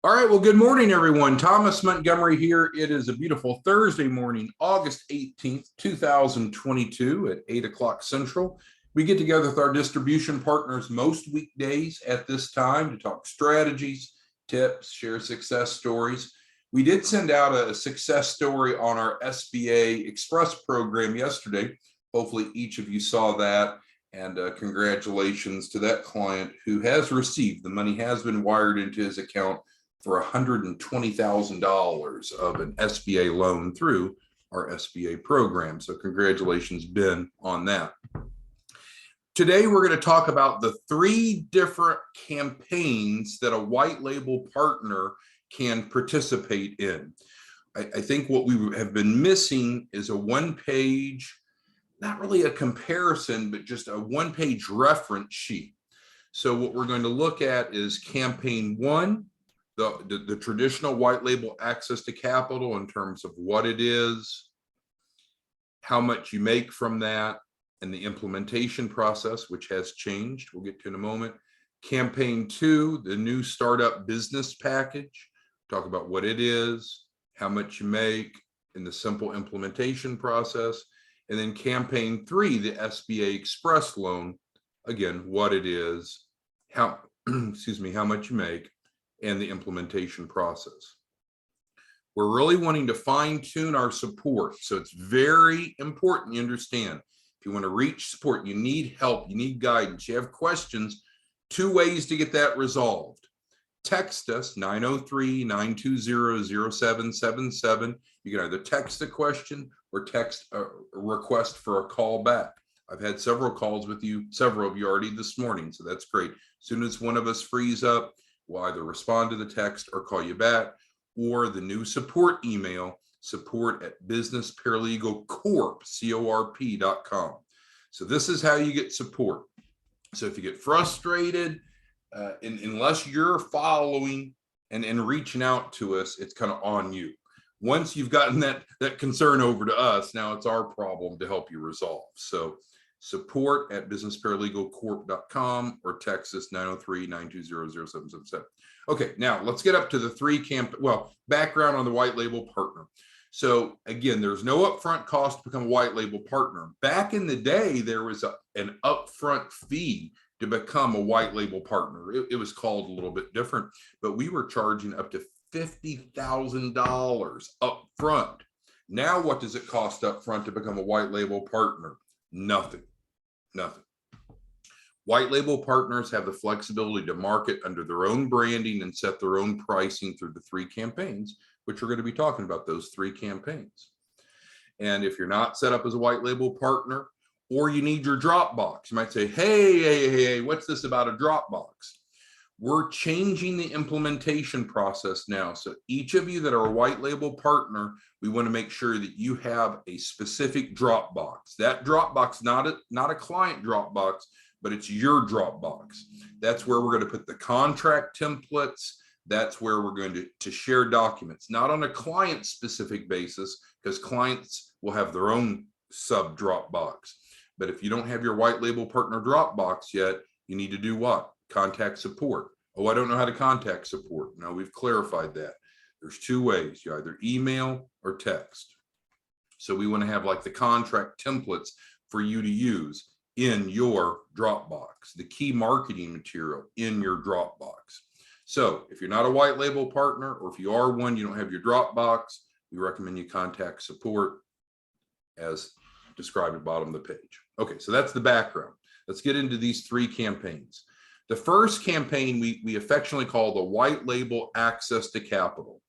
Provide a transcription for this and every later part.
All right, well, good morning, everyone. Thomas Montgomery here. It is a beautiful Thursday morning, August 18th, 2022 at 8 o'clock Central. We get together with our distribution partners most weekdays at this time to talk strategies, tips, share success stories. We did send out a success story on our SBA Express program yesterday. Hopefully each of you saw that. And congratulations to that client who has received, the money has been wired into his account for $120,000 of an SBA loan through our SBA program. So congratulations, Ben, on that. Today, we're going to talk about the 3 different campaigns that a white label partner can participate in. I think what we have been missing is a one-page, not really a comparison, but just a one-page reference sheet. So what we're going to look at is campaign 1, the traditional white label access to capital in terms of what it is, how much you make from that, and the implementation process, which has changed. We'll get to in a moment. Campaign 2, the new startup business package. Talk about what it is, how much you make, and the simple implementation process. And then campaign 3, the SBA Express loan. Again, what it is, how, excuse me, how much you make, and the implementation process. We're really wanting to fine tune our support. So it's very important you understand, if you want to reach support, you need help, you need guidance, you have questions, 2 ways to get that resolved. Text us 903-920-0777. You can either text a question or text a request for a call back. I've had several calls with you, several of you already this morning, so that's great. As soon as one of us frees up, we'll either respond to the text or call you back, or the new support email, support@businessparalegalcorp.com. So this is how you get support. So if you get frustrated, unless you're following and reaching out to us, it's kind of on you. Once you've gotten that concern over to us, now it's our problem to help you resolve. So support@businessparalegalcorp.com or text us 903-920-0777. Okay, now let's get up to the 3 background on the white label partner. So again, there's no upfront cost to become a white label partner. Back in the day, there was an upfront fee to become a white label partner. It was called a little bit different, but we were charging up to $50,000 upfront. Now, what does it cost upfront to become a white label partner? Nothing. White label partners have the flexibility to market under their own branding and set their own pricing through the 3 campaigns, which we're going to be talking about, those 3 campaigns. And if you're not set up as a white label partner, or you need your Dropbox, you might say, hey, what's this about a Dropbox? We're changing the implementation process now. So each of you that are a white label partner, we want to make sure that you have a specific Dropbox. That Dropbox, not a client Dropbox, but it's your Dropbox. That's where we're going to put the contract templates. That's where we're going to share documents, not on a client specific basis, because clients will have their own sub Dropbox. But if you don't have your white label partner Dropbox yet, you need to do what? Contact support. Oh, I don't know how to contact support. No, we've clarified that. There's 2 ways. You either email or text. So we want to have like the contract templates for you to use in your Dropbox, the key marketing material in your Dropbox. So if you're not a white label partner, or if you are one, you don't have your Dropbox, we recommend you contact support as described at the bottom of the page. Okay, so that's the background. Let's get into these 3 campaigns. The first campaign we affectionately call the white label access to capital.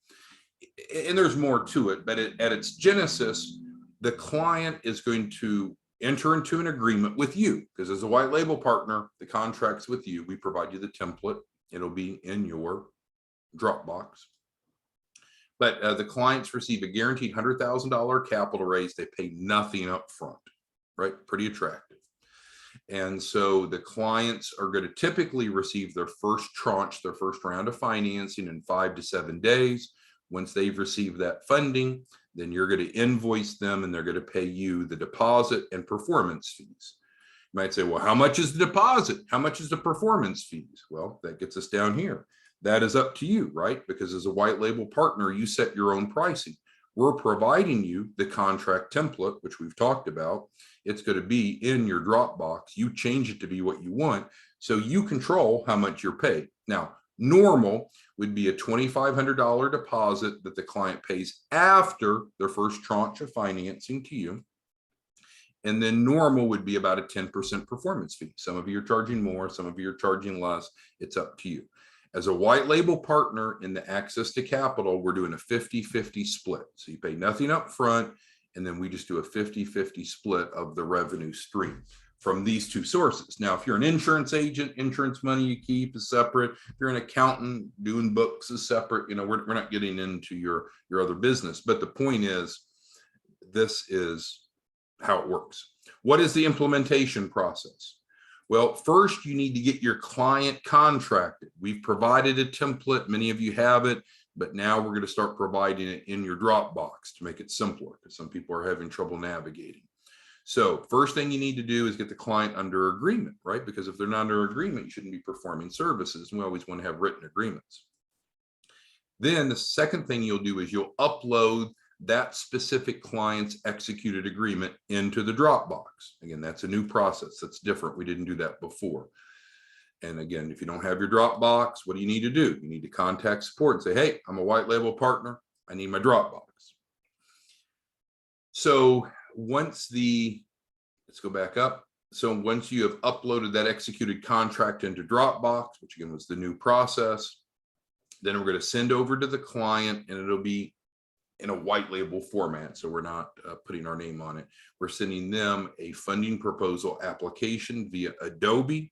And there's more to it, but at its genesis, the client is going to enter into an agreement with you, because as a white label partner, the contract's with you. We provide you the template. It'll be in your Dropbox. But the clients receive a guaranteed $100,000 capital raise. They pay nothing up front, right? Pretty attractive. And so the clients are going to typically receive their first tranche, their first round of financing in 5 to 7 days. Once they've received that funding, then you're going to invoice them and they're going to pay you the deposit and performance fees. You might say, well, how much is the deposit? How much is the performance fees? Well, that gets us down here. That is up to you, right? Because as a white label partner, you set your own pricing. We're providing you the contract template, which we've talked about. It's going to be in your Dropbox. You change it to be what you want. So you control how much you're paid. Now, normal would be a $2,500 deposit that the client pays after their first tranche of financing to you. And then normal would be about a 10% performance fee. Some of you are charging more, some of you are charging less. It's up to you. As a white label partner in the access to capital, we're doing a 50-50 split. So you pay nothing up front, and then we just do a 50-50 split of the revenue stream from these two sources. Now, if you're an insurance agent, insurance money you keep is separate. If you're an accountant, doing books is separate. You know, we're not getting into your other business. But the point is, this is how it works. What is the implementation process? Well, first you need to get your client contracted. We've provided a template. Many of you have it, but now we're going to start providing it in your Dropbox to make it simpler, because some people are having trouble navigating. So first thing you need to do is get the client under agreement, right? Because if they're not under agreement, you shouldn't be performing services. And we always want to have written agreements. Then the second thing you'll do is you'll upload that specific client's executed agreement into the Dropbox. Again, that's a new process. That's different. We didn't do that before. And again, if you don't have your Dropbox, what do you need to do? You need to contact support and say, hey, I'm a white label partner. I need my Dropbox. So once let's go back up. So once you have uploaded that executed contract into Dropbox, which again was the new process, then we're going to send over to the client, and it'll be in a white label format. So we're not putting our name on it. We're sending them a funding proposal application via Adobe.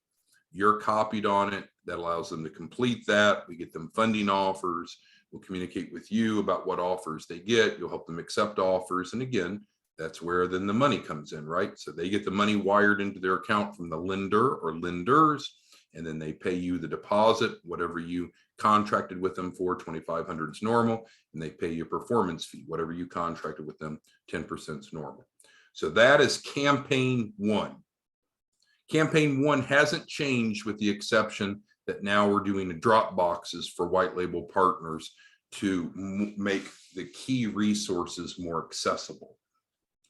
You're copied on it. That allows them to complete that. We get them funding offers. We'll communicate with you about what offers they get. You'll help them accept offers. And again, that's where then the money comes in, right? So they get the money wired into their account from the lender or lenders, and then they pay you the deposit, whatever you contracted with them for. 2,500 is normal, and they pay you a performance fee, whatever you contracted with them. 10% is normal. So that is campaign one. Campaign one hasn't changed, with the exception that now we're doing the drop boxes for white label partners to make the key resources more accessible.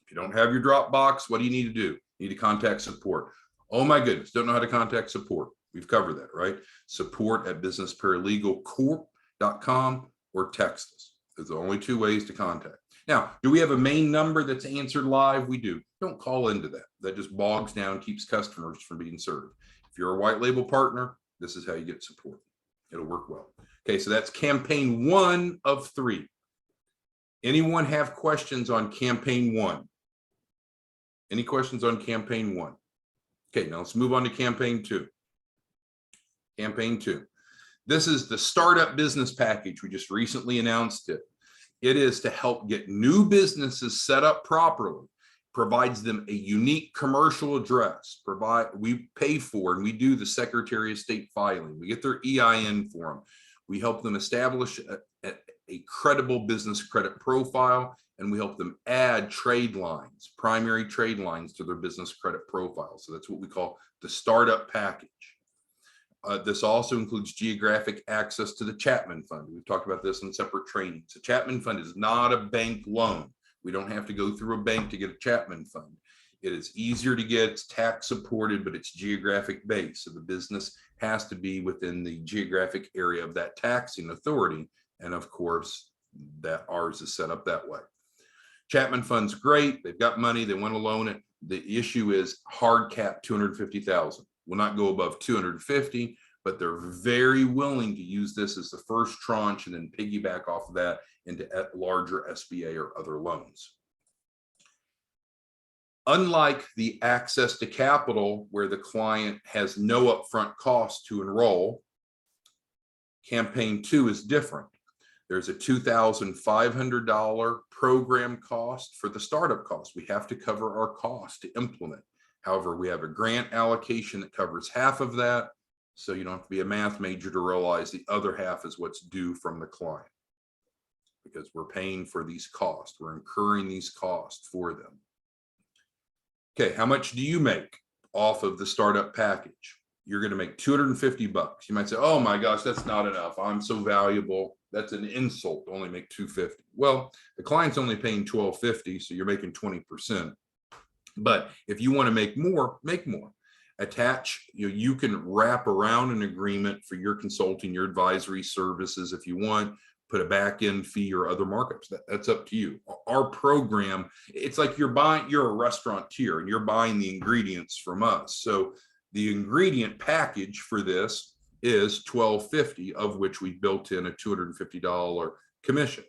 If you don't have your Dropbox, what do you need to do? You need to contact support. Oh my goodness, don't know how to contact support. We've covered that, right? support@businessparalegals.com or text us. There's only two ways to contact. Now, do we have a main number that's answered live? We do. Don't call into that. That just bogs down, keeps customers from being served. If you're a white label partner, this is how you get support. It'll work well. Okay, so that's campaign one of 3. Anyone have questions on campaign 1? Any questions on campaign 1? Okay, now let's move on to campaign 2. Campaign 2. This is the startup business package. We just recently announced it. It is to help get new businesses set up properly, provides them a unique commercial address, we pay for and we do the Secretary of State filing. We get their EIN for them. We help them establish a credible business credit profile, and we help them add trade lines, primary trade lines, to their business credit profile. So that's what we call the startup package. This also includes geographic access to the Chapman Fund. We've talked about this in separate trainings. The Chapman Fund is not a bank loan. We don't have to go through a bank to get a Chapman Fund. It is easier to get, it's tax supported, but it's geographic based. So the business has to be within the geographic area of that taxing authority. And of course, that ours is set up that way. Chapman Fund's great. They've got money. They want to loan it. The issue is hard cap $250,000. Will not go above 250, but they're very willing to use this as the first tranche and then piggyback off of that into larger SBA or other loans. Unlike the access to capital, where the client has no upfront cost to enroll, campaign 2 is different. There's a $2,500 program cost for the startup cost. We have to cover our cost to implement. However, we have a grant allocation that covers half of that. So you don't have to be a math major to realize the other half is what's due from the client, because we're paying for these costs. We're incurring these costs for them. Okay, how much do you make? off of the startup package, you're going to make $250. You might say, oh my gosh, that's not enough. I'm so valuable. That's an insult to only make $250. Well, the client's only paying $1,250, so you're making 20%. But if you want to make more, attach, you can wrap around an agreement for your consulting, your advisory services. If you want, put a back end fee or other markups. That's up to you. Our program, it's like you're a restaurateur and you're buying the ingredients from us. So the ingredient package for this is $1,250, of which we built in a $250 commission.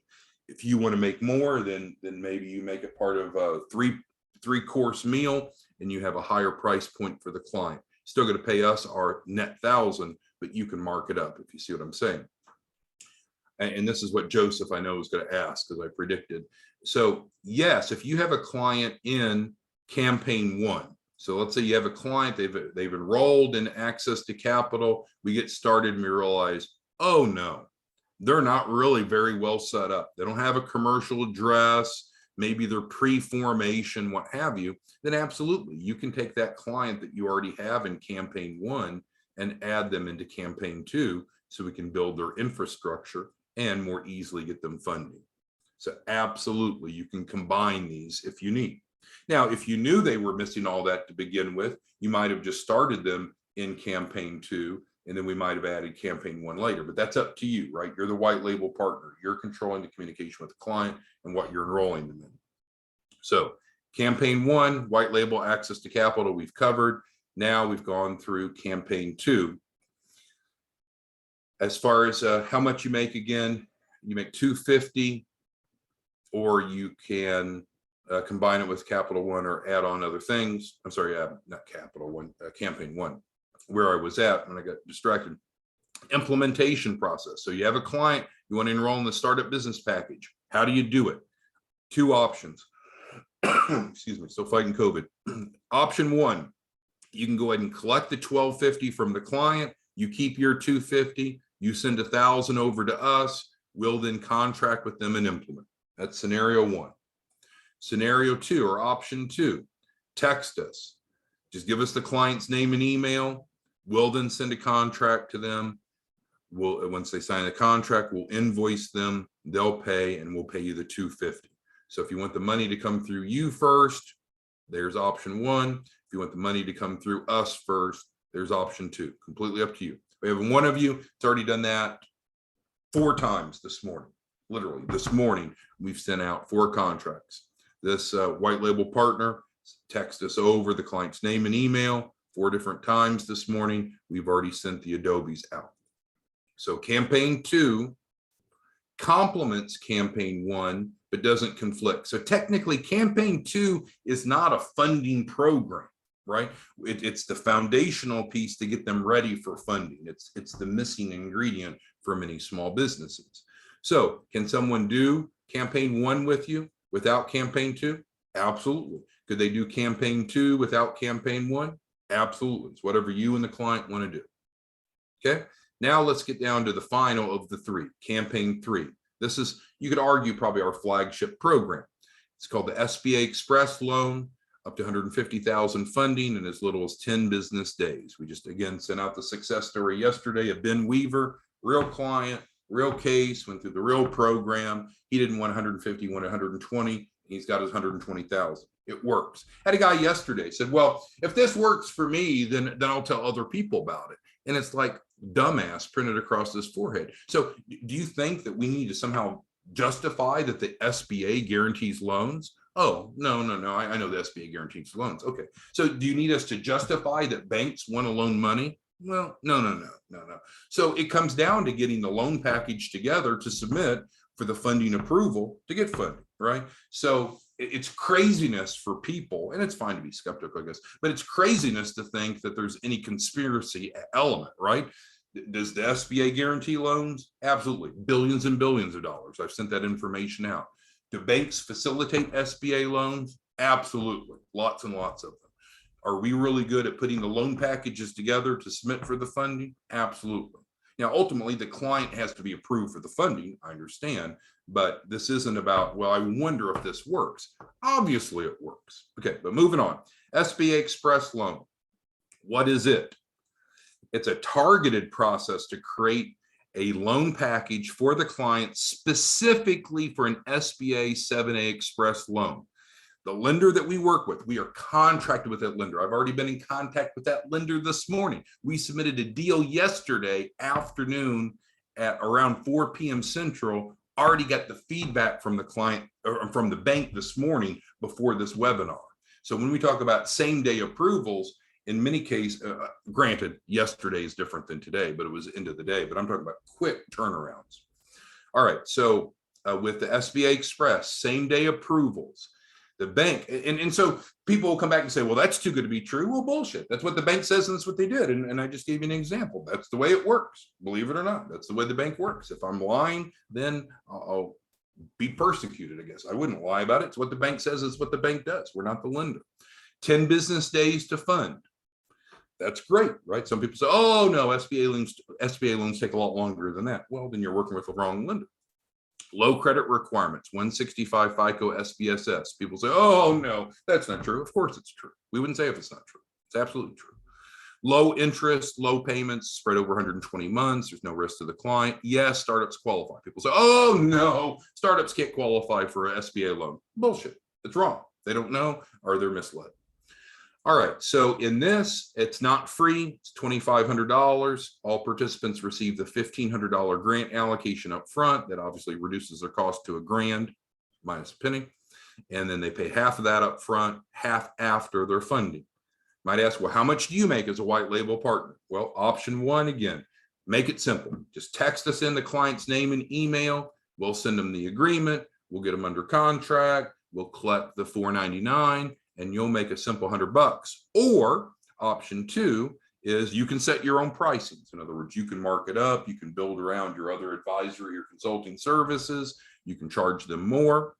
If you want to make more, then maybe you make it part of a three-course meal and you have a higher price point for the client. Still going to pay us our net 1,000, but you can mark it up, if you see what I'm saying. And this is what Joseph, I know, is going to ask, because I predicted. So yes, if you have a client in campaign 1, so let's say you have a client, they've enrolled in Access to Capital, we get started and we realize, oh no, they're not really very well set up. They don't have a commercial address, maybe they're pre-formation, what have you, then absolutely, you can take that client that you already have in campaign 1 and add them into campaign 2, so we can build their infrastructure and more easily get them funding. So absolutely, you can combine these if you need. Now, if you knew they were missing all that to begin with, you might have just started them in campaign 2, and then we might have added campaign 1 later, but that's up to you, right? You're the white label partner. You're controlling the communication with the client and what you're enrolling them in. So campaign 1, white label Access to Capital, we've covered. Now we've gone through campaign 2. As far as how much you make, again, you make $250, or you can combine it with Capital One or add on other things. I'm sorry, not Capital One, campaign 1, where I was at when I got distracted. Implementation process. So you have a client, you want to enroll in the startup business package. How do you do it? 2 options. Excuse me, still fighting COVID. Option 1, you can go ahead and collect the $1,250 from the client. You keep your $250. You send $1,000 over to us. We'll then contract with them and implement. That's scenario 1. Scenario 2, or option 2, text us. Just give us the client's name and email. We'll then send a contract to them. Once they sign the contract, we'll invoice them. They'll pay, and we'll pay you the $250. So if you want the money to come through you first, there's option 1. If you want the money to come through us first, there's option 2. Completely up to you. We have one of you that's already done that 4 times this morning. Literally, this morning, we've sent out 4 contracts. This white label partner text us over the client's name and email 4 different times this morning. We've already sent the Adobes out. So campaign 2 complements campaign 1, but doesn't conflict. So technically, campaign 2 is not a funding program, right? It's the foundational piece to get them ready for funding. It's the missing ingredient for many small businesses. So can someone do campaign 1 with you without campaign 2? Absolutely. Could they do campaign 2 without campaign 1? Absolutely. It's whatever you and the client want to do. Okay. Now let's get down to the final of the 3, campaign 3. This is, you could argue, probably our flagship program. It's called the SBA Express loan, up to $150,000 funding in as little as 10 business days. We just, again, sent out the success story yesterday of Ben Weaver, real client, real case, went through the real program. He didn't want 150, he wanted 120. He's got his 120,000. It works. Had a guy yesterday said, well, if this works for me, then I'll tell other people about it. And it's like dumbass printed across his forehead. So do you think that we need to somehow justify that the SBA guarantees loans? Oh, no. I know the SBA guarantees loans. Okay. So do you need us to justify that banks want to loan money? Well, no. So it comes down to getting the loan package together to submit for the funding approval to get funding, right? So it's craziness for people, and it's fine to be skeptical, I guess, but it's craziness to think that there's any conspiracy element, right? Does the SBA guarantee loans? Absolutely. Billions and billions of dollars. I've sent that information out. Do banks facilitate SBA loans? Absolutely. Lots and lots of them. Are we really good at putting the loan packages together to submit for the funding? Absolutely. Now, ultimately, the client has to be approved for the funding, I understand, but this isn't about, well, I wonder if this works. Obviously, it works. Okay, but moving on. SBA Express loan. What is it? It's a targeted process to create a loan package for the client specifically for an SBA 7A Express loan. The lender that we work with, we are contracted with that lender. I've already been in contact with that lender this morning. We submitted a deal yesterday afternoon at around 4 p.m. Central. Already got the feedback from the client or from the bank this morning before this webinar. So when we talk about same day approvals, in many cases, granted, yesterday is different than today, but it was end of the day, but I'm talking about quick turnarounds. All right, so with the SBA Express, same day approvals, the bank, and so people will come back and say, well, that's too good to be true. Well, bullshit. That's what the bank says, and that's what they did. And I just gave you an example. That's the way it works. Believe it or not, that's the way the bank works. If I'm lying, then I'll be persecuted, I guess. I wouldn't lie about it. It's what the bank says. It's what the bank does. We're not the lender. 10 business days to fund. That's great, right? Some people say, oh no, SBA loans take a lot longer than that. Well, then you're working with the wrong lender. Low credit requirements, 165 FICO SBSS. People say, oh no, that's not true. Of course it's true. We wouldn't say if it's not true. It's absolutely true. Low interest, low payments, spread over 120 months. There's no risk to the client. Yes, startups qualify. People say, oh no, startups can't qualify for an SBA loan. Bullshit. It's wrong. They don't know or they're misled. All right, so in this, it's not free. It's $2,500. All participants receive the $1,500 grant allocation up front. That obviously reduces their cost to $1,000 minus a penny. And then they pay half of that up front, half after their funding. Might ask, well, how much do you make as a white label partner? Well, option one, again, make it simple. Just text us in the client's name and email. We'll send them the agreement. We'll get them under contract. We'll collect the $499. And you'll make a simple $100. Or option two is you can set your own pricings. In other words, you can mark it up, you can build around your other advisory or consulting services, you can charge them more.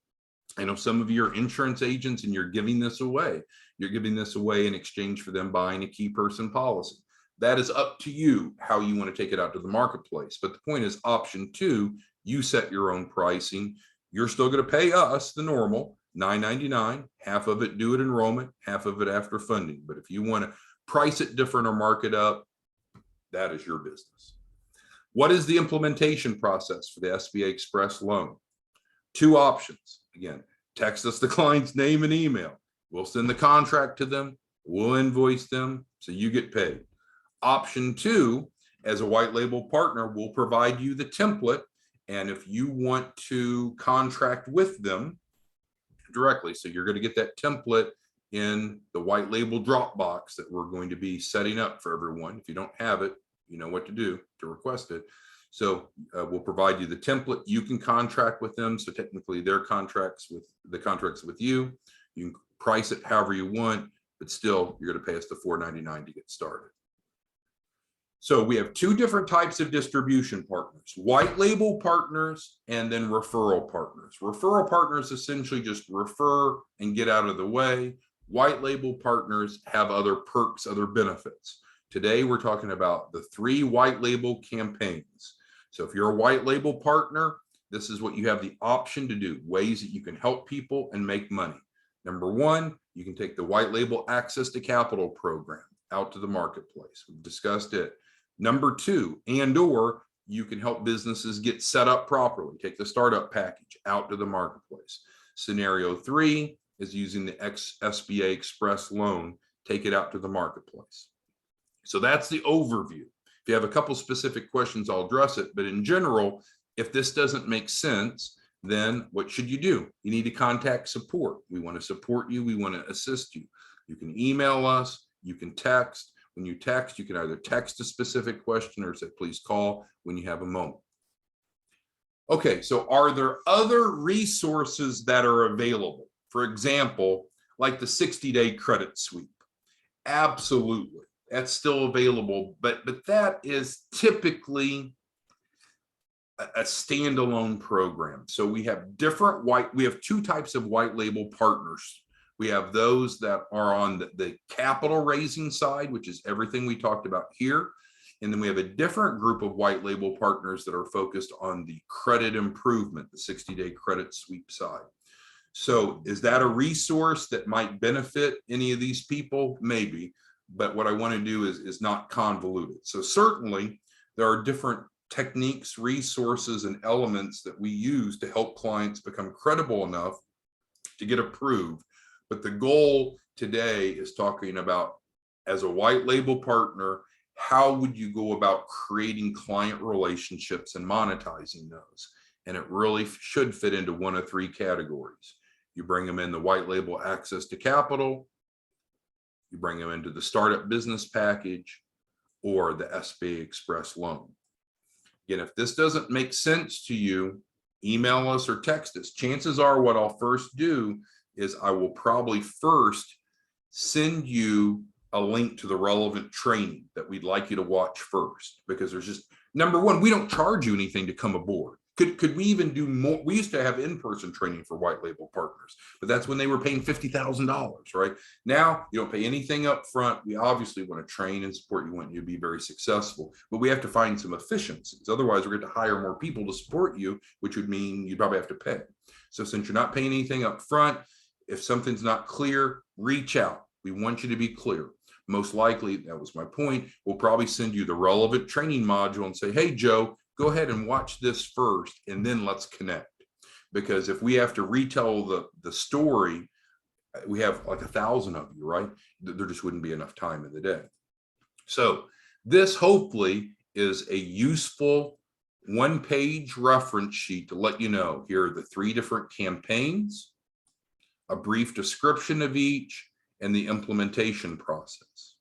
I know some of you are insurance agents and you're giving this away. You're giving this away in exchange for them buying a key person policy. That is up to you how you want to take it out to the marketplace. But the point is option two, you set your own pricing. You're still going to pay us the normal $9.99, half of it due at enrollment, half of it after funding. But if you want to price it different or mark it up, that is your business. What is the implementation process for the SBA Express loan? Two options. Again, text us the client's name and email. We'll send the contract to them. We'll invoice them so you get paid. Option two, as a white label partner, we'll provide you the template. And if you want to contract with them directly, so you're going to get that template in the white label Dropbox that we're going to be setting up for everyone. If you don't have it, you know what to do to request it. So we'll provide you the template. You can contract with them. So technically their contracts with you. You can price it however you want, but still you're going to pay us the $499 to get started. So we have two different types of distribution partners, white label partners and then referral partners. Referral partners essentially just refer and get out of the way. White label partners have other perks, other benefits. Today, we're talking about the 3 white label campaigns. So if you're a white label partner, this is what you have the option to do, ways that you can help people and make money. Number one, you can take the white label access to capital program out to the marketplace. We've discussed it. Number two, and/or you can help businesses get set up properly. Take the startup package out to the marketplace. Scenario 3 is using the SBA Express loan, take it out to the marketplace. So that's the overview. If you have a couple specific questions, I'll address it. But in general, if this doesn't make sense, then what should you do? You need to contact support. We want to support you. We want to assist you. You can email us. You can text. When you text, you can either text a specific question or say, please call when you have a moment. Okay, so are there other resources that are available? For example, like the 60-day credit sweep. Absolutely, that's still available, but that is typically a standalone program. So we have we have two types of white label partners. We have those that are on the capital raising side, which is everything we talked about here. And then we have a different group of white label partners that are focused on the credit improvement, the 60-day credit sweep side. So is that a resource that might benefit any of these people? Maybe. but what I want to do is not convoluted. So certainly there are different techniques, resources, and elements that we use to help clients become credible enough to get approved. But the goal today is talking about, as a white label partner, how would you go about creating client relationships and monetizing those? And it really should fit into one of three categories. You bring them in the white label access to capital, you bring them into the startup business package, or the SBA Express loan. Again, if this doesn't make sense to you, email us or text us. Chances are what I'll first do is I will probably first send you a link to the relevant training that we'd like you to watch first, because there's just, number one, we don't charge you anything to come aboard. Could we even do more? We used to have in-person training for white label partners, but that's when they were paying $50,000, right? Now you don't pay anything up front. We obviously want to train and support you, want you to be very successful, but we have to find some efficiencies. Otherwise, we're going to hire more people to support you, which would mean you probably have to pay. So since you're not paying anything up front, if something's not clear, reach out. We want you to be clear. Most likely, that was my point, we'll probably send you the relevant training module and say, hey, Joe, go ahead and watch this first, and then let's connect. Because if we have to retell the story, we have like 1,000 of you, right? There just wouldn't be enough time in the day. So this hopefully is a useful one-page reference sheet to let you know, here are the 3 different campaigns, a brief description of each, and the implementation process.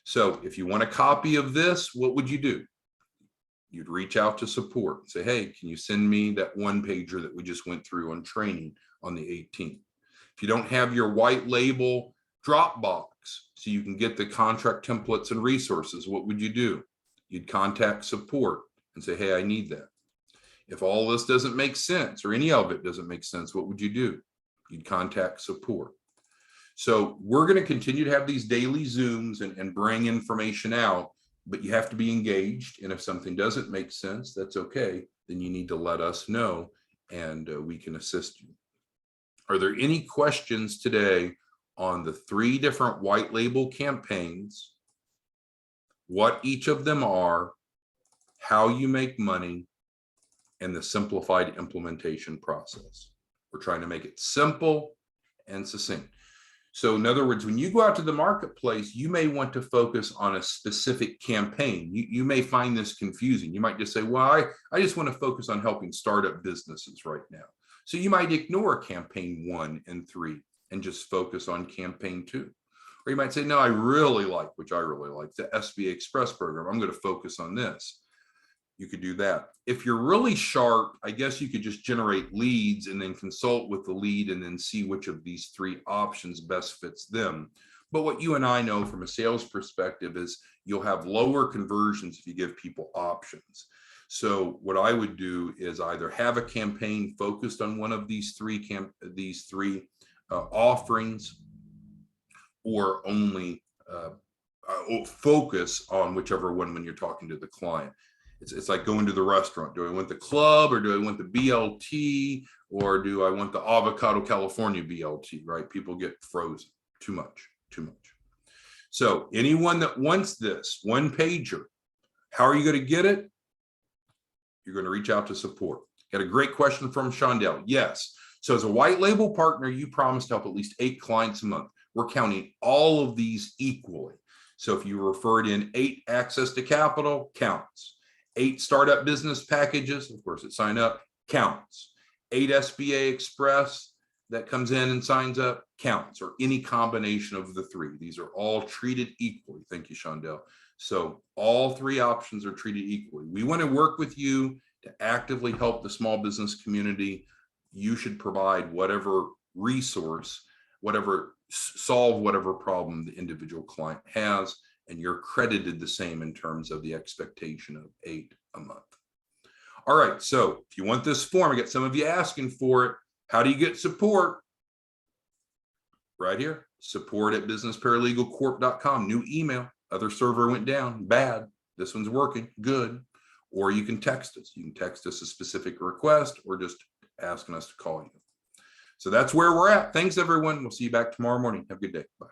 So if you want a copy of this, what would you do? You'd reach out to support and say, hey, can you send me that one pager that we just went through on training on the 18th? If you don't have your white label Dropbox so you can get the contract templates and resources, what would you do? You'd contact support and say, hey, I need that. If all this doesn't make sense or any of it doesn't make sense, what would you do? You'd contact support. So we're going to continue to have these daily Zooms and bring information out, but you have to be engaged. And if something doesn't make sense, that's okay. Then you need to let us know, and we can assist you. Are there any questions today on the 3 different white label campaigns, what each of them are, how you make money, and the simplified implementation process? We're trying to make it simple and succinct. So in other words, when you go out to the marketplace, you may want to focus on a specific campaign. You may find this confusing. You might just say, well, I just want to focus on helping startup businesses right now. So you might ignore campaign 1 and 3 and just focus on campaign 2. Or you might say, no, I really like, which I really like, the SBA Express program. I'm going to focus on this. You could do that. If you're really sharp, I guess you could just generate leads and then consult with the lead and then see which of these 3 options best fits them. But what you and I know from a sales perspective is you'll have lower conversions if you give people options. So what I would do is either have a campaign focused on one of these three offerings, or only focus on whichever one when you're talking to the client. It's like going to the restaurant. Do I want the club, or do I want the BLT, or do I want the avocado California BLT, right? People get frozen. Too much. So anyone that wants this one pager, how are you going to get it? You're going to reach out to support. Got a great question from Shondell. Yes. So as a white label partner, you promised to help at least 8 clients a month. We're counting all of these equally. So if you referred in 8 access to capital, counts. 8 startup business packages, of course, sign up, counts. 8 SBA Express that comes in and signs up, counts, or any combination of the 3. These are all treated equally. Thank you, Shondell. So all 3 options are treated equally. We want to work with you to actively help the small business community. You should provide whatever resource, solve whatever problem the individual client has, and you're credited the same in terms of the expectation of 8 a month. All right, so if you want this form, I get some of you asking for it. How do you get support? Right here, support@businessparalegalcorp.com. New email. Other server went down, bad. This one's working, good. Or you can text us. You can text us a specific request, or just asking us to call you. So that's where we're at. Thanks, everyone. We'll see you back tomorrow morning. Have a good day. Bye.